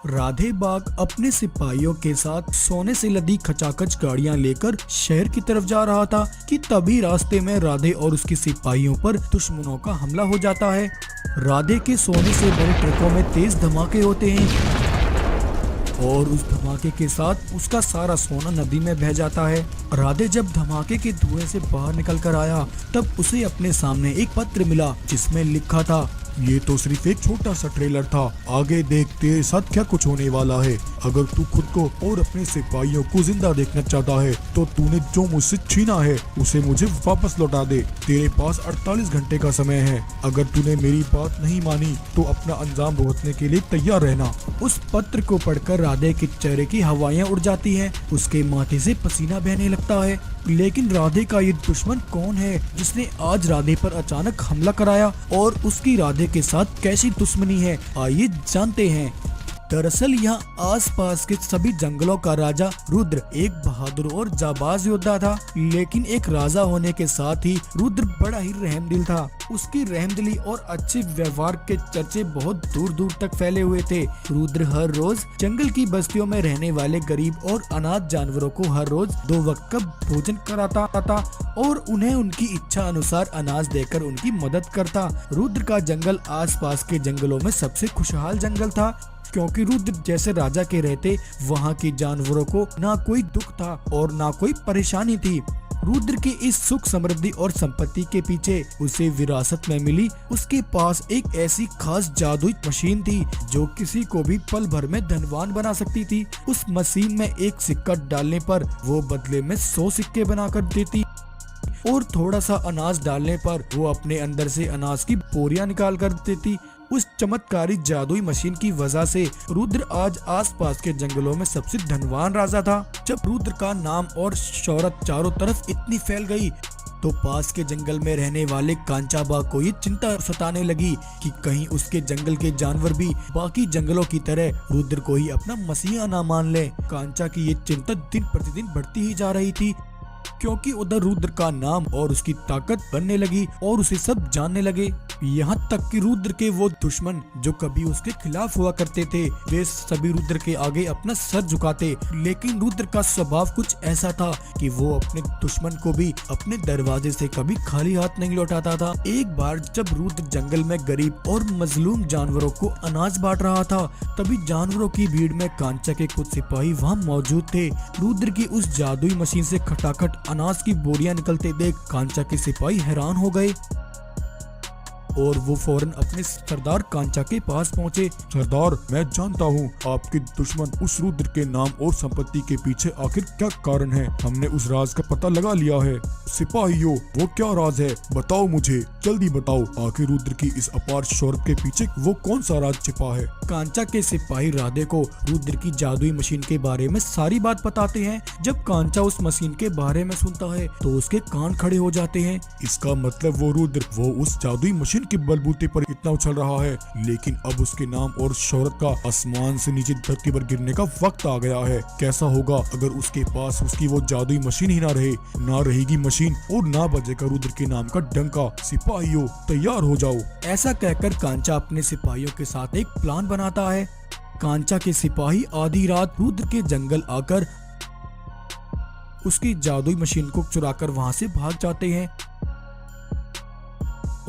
राधे बाग अपने सिपाहियों के साथ सोने से लदी खचाखच गाड़ियां लेकर शहर की तरफ जा रहा था कि तभी रास्ते में राधे और उसके सिपाहियों पर दुश्मनों का हमला हो जाता है। राधे के सोने से बने ट्रकों में तेज धमाके होते हैं और उस धमाके के साथ उसका सारा सोना नदी में बह जाता है। राधे जब धमाके के धुएं से बाहर निकल कर आया तब उसे अपने सामने एक पत्र मिला जिसमें लिखा था, ये तो सिर्फ एक छोटा सा ट्रेलर था, आगे देख तेरे साथ क्या कुछ होने वाला है। अगर तू खुद को और अपने सिपाहियों को जिंदा देखना चाहता है तो तूने जो मुझसे छीना है उसे मुझे वापस लौटा दे। तेरे पास 48 घंटे का समय है। अगर तूने मेरी बात नहीं मानी तो अपना अंजाम भुगतने के लिए तैयार रहना। उस पत्र को पढ़कर राधे के चेहरे की हवाएं उड़ जाती हैं, उसके माथे से पसीना बहने लगता है। लेकिन राधे का ये दुश्मन कौन है जिसने आज राधे पर अचानक हमला कराया और उसकी राधे के साथ कैसी दुश्मनी है, आइए जानते हैं। दरअसल यहाँ आसपास के सभी जंगलों का राजा रुद्र एक बहादुर और जाबाज योद्धा था, लेकिन एक राजा होने के साथ ही रुद्र बड़ा ही रहमदिल था। उसकी रहमदिली और अच्छे व्यवहार के चर्चे बहुत दूर दूर तक फैले हुए थे। रुद्र हर रोज जंगल की बस्तियों में रहने वाले गरीब और अनाथ जानवरों को हर रोज 2 वक्त का भोजन कराता था और उन्हें उनकी इच्छा अनुसार अनाज देकर उनकी मदद करता। रुद्र का जंगल आसपास के जंगलों में सबसे खुशहाल जंगल था, क्योंकि रुद्र जैसे राजा के रहते वहाँ के जानवरों को ना कोई दुख था और ना कोई परेशानी थी। रुद्र की इस सुख समृद्धि और संपत्ति के पीछे उसे विरासत में मिली उसके पास एक ऐसी खास जादुई मशीन थी जो किसी को भी पल भर में धनवान बना सकती थी। उस मशीन में एक सिक्का डालने पर वो बदले में 100 सिक्के बनाकर देती और थोड़ा सा अनाज डालने पर वो अपने अंदर से अनाज की बोरियां निकाल कर देती। उस चमत्कारी जादुई मशीन की वजह से रुद्र आज आसपास के जंगलों में सबसे धनवान राजा था। जब रुद्र का नाम और शोहरत चारों तरफ इतनी फैल गई तो पास के जंगल में रहने वाले कांचा बाघ को ये चिंता सताने लगी कि कहीं उसके जंगल के जानवर भी बाकी जंगलों की तरह रुद्र को ही अपना मसीहा ना मान ले। कांचा की ये चिंता दिन प्रतिदिन बढ़ती ही जा रही थी, क्योंकि उधर रुद्र का नाम और उसकी ताकत बनने लगी और उसे सब जानने लगे। यहाँ तक कि रुद्र के वो दुश्मन जो कभी उसके खिलाफ हुआ करते थे वे सभी रुद्र के आगे अपना सर झुकाते। लेकिन रुद्र का स्वभाव कुछ ऐसा था कि वो अपने दुश्मन को भी अपने दरवाजे से कभी खाली हाथ नहीं लौटाता था। एक बार जब रुद्र जंगल में गरीब और मजलूम जानवरों को अनाज बांट रहा था तभी जानवरों की भीड़ में कांचा के कुछ सिपाही वहाँ मौजूद थे। रुद्र की उस जादुई मशीन से खटाखट अनाज की बोरियां निकलते देख कांचा के सिपाही हैरान हो गए और वो फौरन अपने सरदार कांचा के पास पहुँचे। सरदार, मैं जानता हूँ आपके दुश्मन उस रुद्र के नाम और संपत्ति के पीछे आखिर क्या कारण है। हमने उस राज का पता लगा लिया है। सिपाहियों, वो क्या राज है, बताओ मुझे, जल्दी बताओ। आखिर रुद्र की इस अपार शौहरत के पीछे वो कौन सा राज छिपा है। कांचा के सिपाही राधे को रुद्र की जादुई मशीन के बारे में सारी बात बताते हैं। जब कांचा उस मशीन के बारे में सुनता है तो उसके कान खड़े हो जाते हैं। इसका मतलब वो रुद्र वो उस जादुई मशीन के बलबूते पर इतना उछल रहा है, लेकिन अब उसके नाम और शौहरत का आसमान से नीचे धरती पर गिरने का वक्त आ गया है। कैसा होगा अगर उसके पास उसकी वो जादुई मशीन ही ना रहे। ना रहेगी मशीन और ना बजेगा रुद्र के नाम का डंका। सिपाहियों, तैयार हो जाओ। ऐसा कहकर कांचा अपने सिपाहियों के साथ एक प्लान बनाता है। कांचा के सिपाही आधी रात रुद्र के जंगल आकर उसकी जादुई मशीन को चुराकर वहां से भाग जाते हैं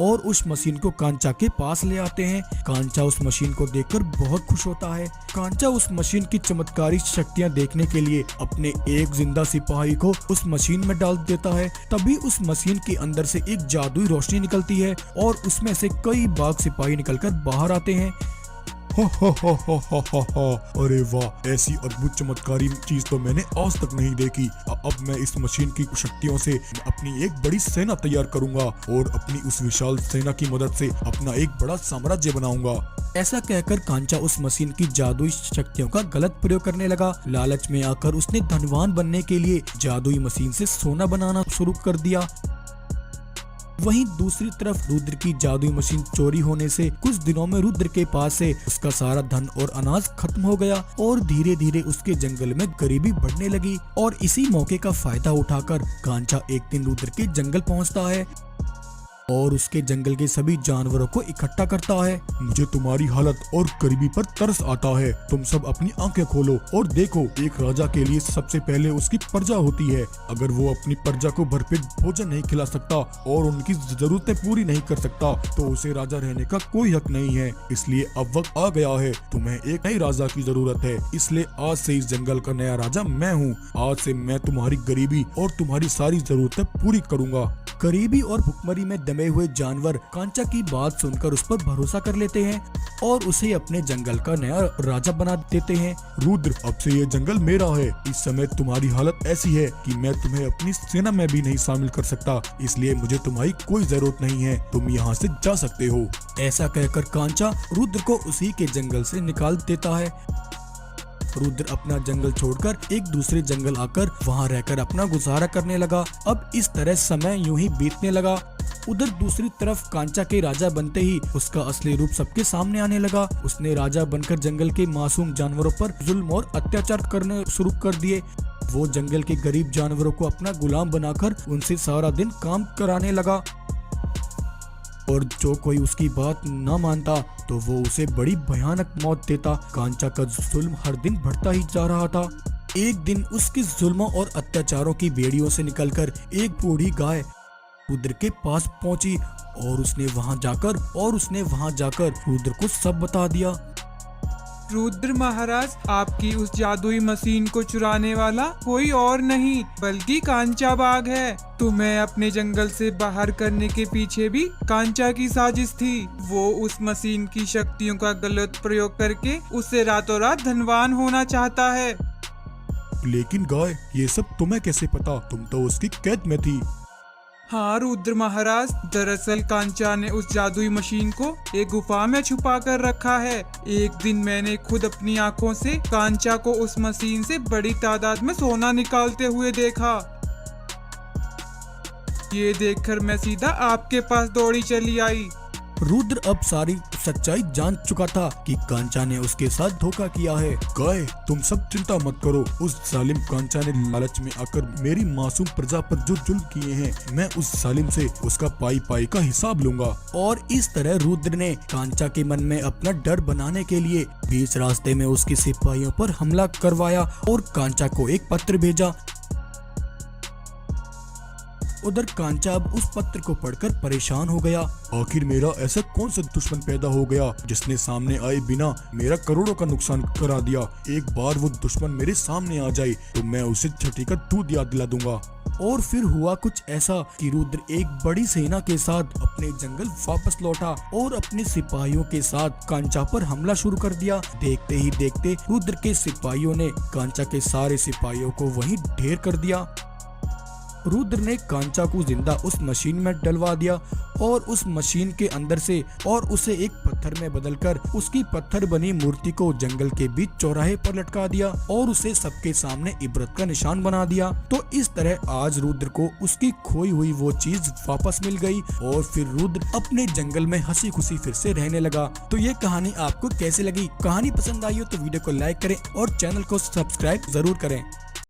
और उस मशीन को कांचा के पास ले आते हैं। कांचा उस मशीन को देखकर बहुत खुश होता है। कांचा उस मशीन की चमत्कारी शक्तियां देखने के लिए अपने एक जिंदा सिपाही को उस मशीन में डाल देता है। तभी उस मशीन के अंदर से एक जादुई रोशनी निकलती है और उसमें से कई बाघ सिपाही निकलकर बाहर आते हैं। अरे वाह, ऐसी अद्भुत चमत्कारी चीज तो मैंने आज तक नहीं देखी। अब मैं इस मशीन की शक्तियों से अपनी एक बड़ी सेना तैयार करूंगा और अपनी उस विशाल सेना की मदद से अपना एक बड़ा साम्राज्य बनाऊंगा। ऐसा कहकर कांचा उस मशीन की जादुई शक्तियों का गलत प्रयोग करने लगा। लालच में आकर उसने धनवान बनने के लिए जादुई मशीन से सोना बनाना शुरू कर दिया। वहीं दूसरी तरफ रुद्र की जादुई मशीन चोरी होने से कुछ दिनों में रुद्र के पास से उसका सारा धन और अनाज खत्म हो गया और धीरे धीरे उसके जंगल में गरीबी बढ़ने लगी। और इसी मौके का फायदा उठाकर कांचा एक दिन रुद्र के जंगल पहुंचता है और उसके जंगल के सभी जानवरों को इकट्ठा करता है। मुझे तुम्हारी हालत और गरीबी पर तरस आता है। तुम सब अपनी आंखें खोलो और देखो, एक राजा के लिए सबसे पहले उसकी प्रजा होती है। अगर वो अपनी प्रजा को भरपेट भोजन नहीं खिला सकता और उनकी जरूरतें पूरी नहीं कर सकता तो उसे राजा रहने का कोई हक नहीं है। इसलिए अब वक्त आ गया है, तुम्हें एक नई राजा की जरूरत है। इसलिए आज से इस जंगल का नया राजा मैं हूँ। आज से मैं तुम्हारी गरीबी और तुम्हारी सारी जरूरतें पूरी करूँगा। गरीबी और भुखमरी में दमे हुए जानवर कांचा की बात सुनकर उस पर भरोसा कर लेते हैं और उसे अपने जंगल का नया राजा बना देते हैं। रुद्र, अब से ये जंगल मेरा है। इस समय तुम्हारी हालत ऐसी है कि मैं तुम्हें अपनी सेना में भी नहीं शामिल कर सकता, इसलिए मुझे तुम्हारी कोई जरूरत नहीं है। तुम यहाँ से जा सकते हो। ऐसा कहकर कांचा रुद्र को उसी के जंगल से निकाल देता है। रुद्र अपना जंगल छोड़कर एक दूसरे जंगल आकर वहां रहकर अपना गुजारा करने लगा। अब इस तरह समय यूं ही बीतने लगा। उधर दूसरी तरफ कांचा के राजा बनते ही उसका असली रूप सबके सामने आने लगा। उसने राजा बनकर जंगल के मासूम जानवरों पर जुल्म और अत्याचार करने शुरू कर दिए। वो जंगल के गरीब जानवरों को अपना गुलाम बनाकर उनसे सारा दिन काम कराने लगा और जो कोई उसकी बात न मानता तो वो उसे बड़ी भयानक मौत देता। कांचा का जुल्म हर दिन बढ़ता ही जा रहा था। एक दिन उसके जुल्मों और अत्याचारों की बेड़ियों से निकलकर एक बूढ़ी गाय रुद्र के पास पहुंची और उसने वहां जाकर रुद्र को सब बता दिया। रुद्र महाराज, आपकी उस जादुई मशीन को चुराने वाला कोई और नहीं बल्कि कांचा बाघ है। तुम्हें अपने जंगल से बाहर करने के पीछे भी कांचा की साजिश थी। वो उस मशीन की शक्तियों का गलत प्रयोग करके उससे रातों रात धनवान होना चाहता है। लेकिन गाय, ये सब तुम्हें कैसे पता? तुम तो उसकी कैद में थी। हाँ रुद्र महाराज, दरअसल कांचा ने उस जादुई मशीन को एक गुफा में छुपा कर रखा है। एक दिन मैंने खुद अपनी आंखों से कांचा को उस मशीन से बड़ी तादाद में सोना निकालते हुए देखा। ये देखकर मैं सीधा आपके पास दौड़ी चली आई। रुद्र अब सारी सच्चाई जान चुका था कि कांचा ने उसके साथ धोखा किया है। गाय, तुम सब चिंता मत करो। उस जालिम कांचा ने लालच में आकर मेरी मासूम प्रजा पर जो जुल्म किए हैं, मैं उस जालिम से उसका पाई पाई का हिसाब लूंगा। और इस तरह रुद्र ने कांचा के मन में अपना डर बनाने के लिए बीच रास्ते में उसके सिपाहियों पर हमला करवाया और कांचा को एक पत्र भेजा। उधर कांचा अब उस पत्र को पढ़कर परेशान हो गया। आखिर मेरा ऐसा कौन सा दुश्मन पैदा हो गया जिसने सामने आए बिना मेरा करोड़ों का नुकसान करा दिया। एक बार वो दुश्मन मेरे सामने आ जाए तो मैं उसे छठी का दूध याद दिला दूंगा। और फिर हुआ कुछ ऐसा कि रुद्र एक बड़ी सेना के साथ अपने जंगल वापस लौटा और अपने सिपाहियों के साथ कांचा पर हमला शुरू कर दिया। देखते ही देखते रुद्र के सिपाहियों ने कांचा के सारे सिपाहियों को वहीं ढेर कर दिया। रुद्र ने कांचा को जिंदा उस मशीन में डलवा दिया और उस मशीन के अंदर से और उसे एक पत्थर में बदलकर उसकी पत्थर बनी मूर्ति को जंगल के बीच चौराहे पर लटका दिया और उसे सबके सामने इबरत का निशान बना दिया। तो इस तरह आज रुद्र को उसकी खोई हुई वो चीज वापस मिल गई और फिर रुद्र अपने जंगल में हंसी खुशी फिर से रहने लगा। तो ये कहानी आपको कैसी लगी? कहानी पसंद आई हो तो वीडियो को लाइक करें और चैनल को सब्सक्राइब जरूर करें।